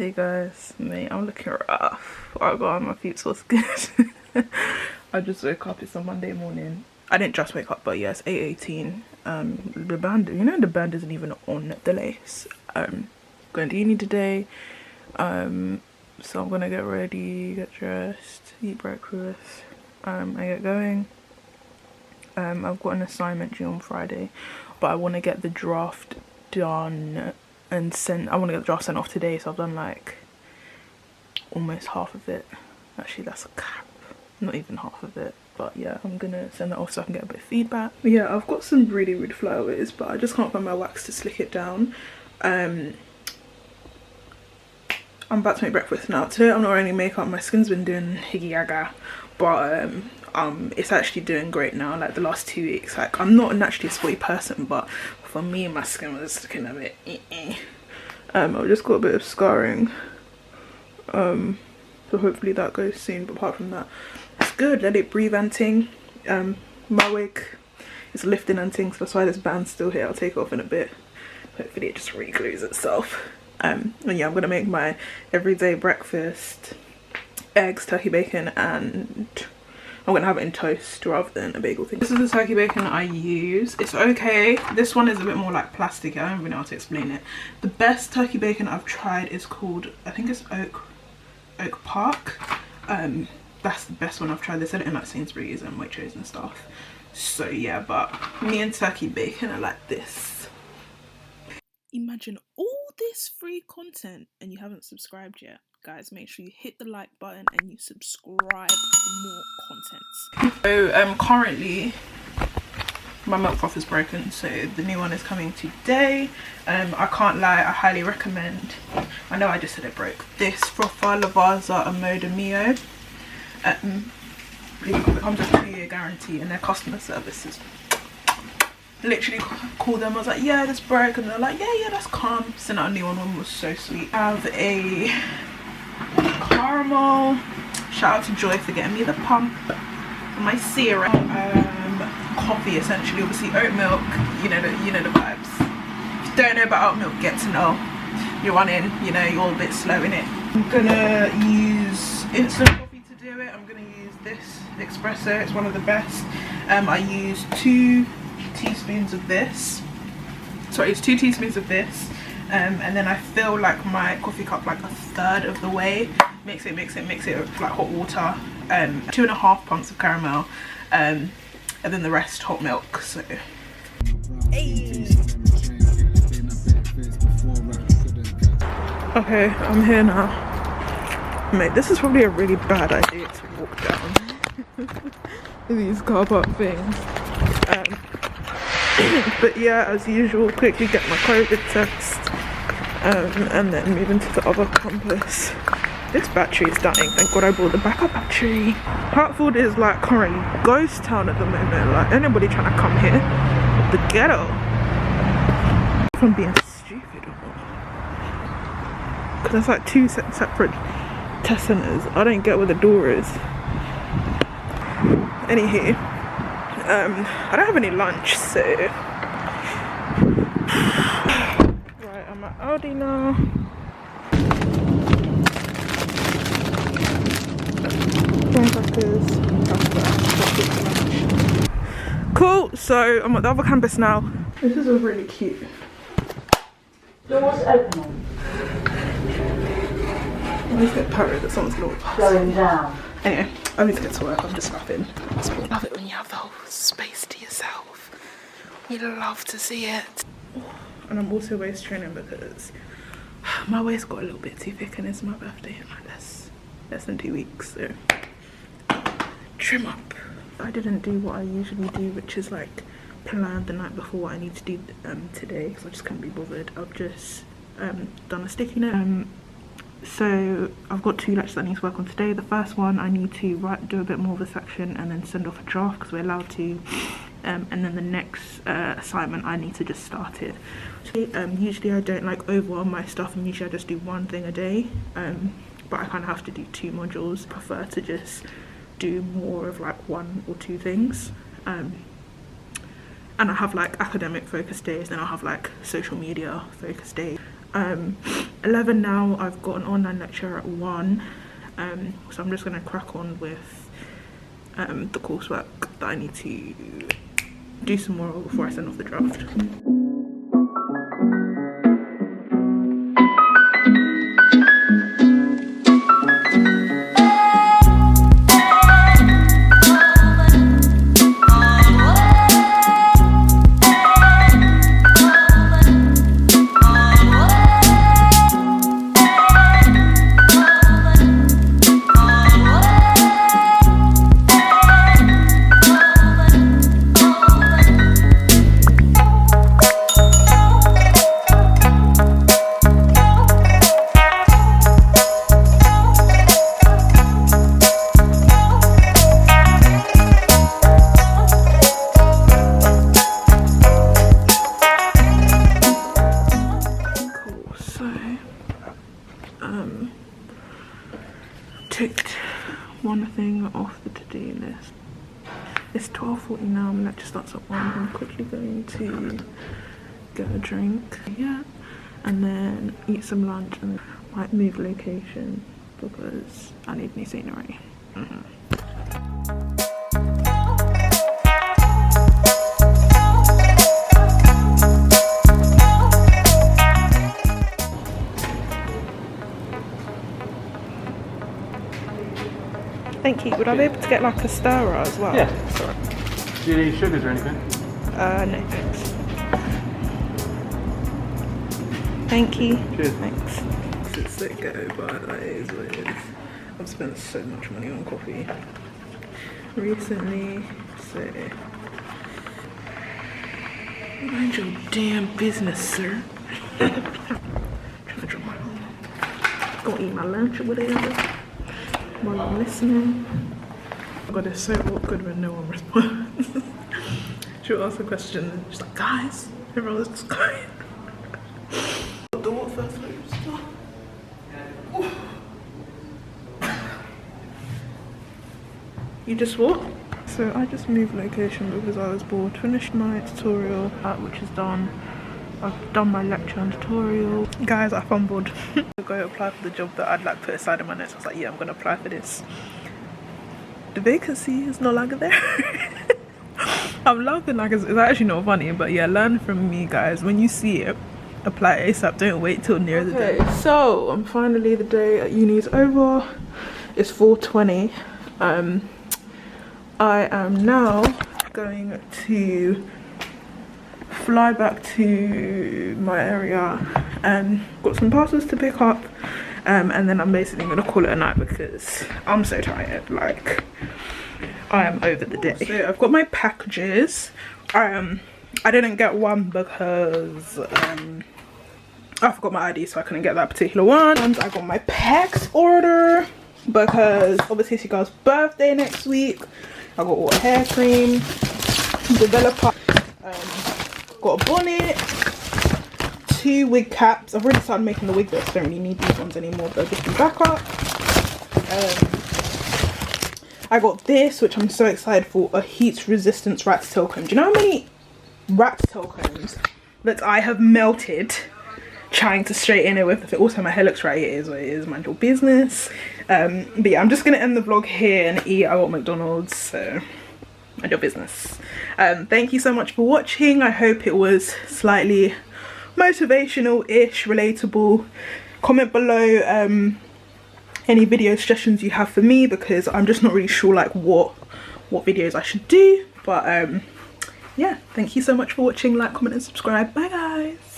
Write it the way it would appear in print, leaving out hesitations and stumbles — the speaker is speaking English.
Hey guys, mate, I'm looking rough. Oh god, my feet so good. I just woke up. It's a Monday morning. I didn't just wake up, but yeah, it's 8:18. The band, the band isn't even on the lace. Going to uni today. So I'm gonna get ready, get dressed, eat breakfast, and get going. I've got an assignment due on Friday, but I want to get the draft done and sent. I want to get the draft sent off today, so I've done like almost half of it. Actually, that's a cap. Not even half of it, but yeah, I'm gonna send that off so I can get a bit of feedback. Yeah, I've got some really flyaways, but I just can't find my wax to slick it down. I'm about to make breakfast now. Today I'm not wearing any makeup. My skin's been doing higgy yaga, but it's actually doing great now. Like the last 2 weeks, like I'm not naturally a sporty person, but for me my skin was looking a bit I've just got a bit of scarring, so hopefully that goes soon, but apart from that it's good. Let it breathe and ting. My wig is lifting and ting, so that's why this band's still here. I'll take it off in a bit. Hopefully it just re-glues itself. And yeah, I'm gonna make my everyday breakfast: eggs, turkey bacon, and I'm gonna have it in toast rather than a bagel thing. This is the turkey bacon I use. It's okay. This one is a bit more like plastic. I don't even know how to explain it. The best turkey bacon I've tried is called, I think it's Oak Park. That's the best one I've tried. They sell it in like Sainsbury's and Waitrose and stuff. So yeah, but me and turkey bacon are like this. Imagine all this free content and you haven't subscribed yet. Guys, make sure you hit the like button and you subscribe for more content. So currently my milk froth is broken, so the new one is coming today. I can't lie, I highly recommend, I know I just said it broke, this Frother Lavazza Amoda Mio. It comes with a 2-year guarantee, and their customer service is literally called them. I was like, yeah, this broke, and they're like, yeah, that's calm. Sent out a new one was so sweet. I have a caramel. Shout out to Joy for getting me the pump for my syrup. Coffee essentially, obviously oat milk. You know the vibes. If you don't know about oat milk, get to know. You're running, you're all a bit slow in it. I'm gonna use instant coffee to do it. I'm gonna use this espresso. It's one of the best. I use 2 teaspoons of this. Sorry, it's 2 teaspoons of this. And then I fill like my coffee cup like 1/3 of the way. Mix it with like hot water. 2.5 pumps of caramel, and then the rest hot milk. So hey. Okay, I'm here now. Mate, this is probably a really bad idea to walk down these car park things. But yeah, as usual, quickly get my COVID test, and then move into the other campus. This battery is dying. Thank God I bought the backup battery. Hartford is like currently ghost town at the moment. Like anybody trying to come here, the ghetto. If I'm being stupid or not, because there's like 2 separate test centers. I don't get where the door is. Anywho, I don't have any lunch, so right, I'm at Aldi now. Cool, so I'm at the other campus now. This is all really cute. Doors opening. I always get paranoid that someone's going to pass. Slowing down. Anyway, I need to get to work. I'm just laughing. I love it when you have the whole space to yourself. We love to see it. And I'm also waist training because my waist got a little bit too thick, and it's my birthday in like less than 2 weeks, so trim up. I didn't do what I usually do, which is like plan the night before what I need to do today, because I just couldn't be bothered. I've just done a sticky note. So I've got 2 lectures I need to work on today. The first one I need to do a bit more of a section and then send off a draft because we're allowed to, and then the next assignment I need to just start it. Usually I don't like overwhelm my stuff, and usually I just do 1 thing a day, but I kind of have to do 2 modules. I prefer to just do more of like 1 or 2 things, and I have like academic focus days, then I'll have like social media focus days. 11 now. I've got an online lecture at 1, so I'm just going to crack on with the coursework that I need to do some more before I send off the draft. Ticked one thing off the to-do list. It's 12:40 now, my lecture starts at 1. I'm quickly going to get a drink, yeah, and then eat some lunch and might move location because I need new scenery. Thank you. Would I be able to get like a stirrer as well? Yeah. Sorry. Do you need any sugars or anything? No thanks. Thank you. Cheers. Thanks. It's so go, but that is what it is. I've spent so much money on coffee recently, so mind your damn business, sir. Trying to drop my own. Gonna eat my lunch or whatever while I'm listening. Oh god, it's so awkward when no one responds. She'll ask a question and she's like, guys, everyone's just quiet. The what first You just what? So I just moved location because I was bored. Finished my tutorial, which is done. I've done my lecture and tutorial. Guys, I fumbled. I go apply for the job that I'd like put aside in my notes. I was like, yeah, I'm gonna apply for this. The vacancy is no longer there. I'm laughing like it's actually not funny, but yeah, learn from me, guys. When you see it, apply ASAP. Don't wait till near the day. So I'm finally, the day at uni is over. It's 4:20. I am now going to fly back to my area and got some parcels to pick up, and then I'm basically gonna call it a night because I'm so tired. Like, I am over the day. So I've got my packages. I didn't get one because I forgot my ID, so I couldn't get that particular one. And I got my packs order because obviously it's your girl's birthday next week. I got all hair cream, developer, got a bonnet, 2 wig caps. I've already started making the wig bits, don't really need these ones anymore, they'll just be backup. I got this, which I'm so excited for, a heat resistance rat's tail comb. Do you know how many rat's tail combs that I have melted trying to straighten it with? Also, my hair looks right. It is what it is, mind your business. But yeah, I'm just gonna end the vlog here and eat. I got McDonald's, so mind your business. Thank you so much for watching. I hope it was slightly motivational-ish, relatable. Comment below any video suggestions you have for me, because I'm just not really sure like what videos I should do. But yeah, thank you so much for watching. Like, comment and subscribe. Bye guys.